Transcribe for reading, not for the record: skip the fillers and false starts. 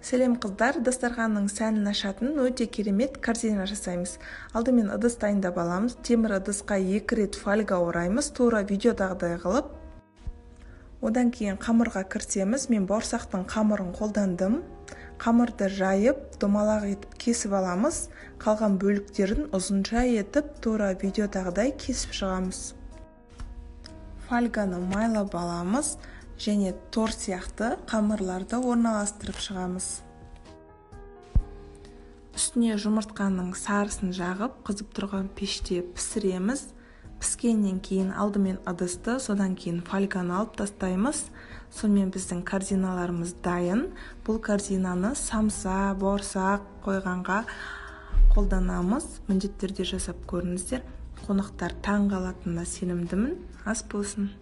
Сәлем қыздар, дастарханның сәнін ашатын өте керемет корзина жасаймыз. Алдымен ыдыс дайындап аламыз. Темір ыдысқа 2 рет фольга ораймыз, тура видеодағыдай қылып. Одан кейін қамырға кірісеміз. Мен бауырсақтың қамырын қолдандым. Қамырды жайып, домалақ етіп кесіп аламыз. Қалған бөліктерін ұзынша етіп, тура видеодағыдай кесіп шығамыз. Фольганы майлап аламыз және тор сияқты қамырларды орналастырып шығамыз. Үстіне жұмыртқаның сарысын жағып, қызып тұрған пеште пісіреміз. Піскеннен кейін алдымен ыдысты, содан кейін фольганы алып тастаймыз. Сонымен біздің корзиналарымыз дайын. Бұл корзинаны самса, бауырсақ қойғанға қолданамыз. Міндетті түрде жасап көріңіздер. Қонақтар таң қалатынына сенімдімін. Ас болсын.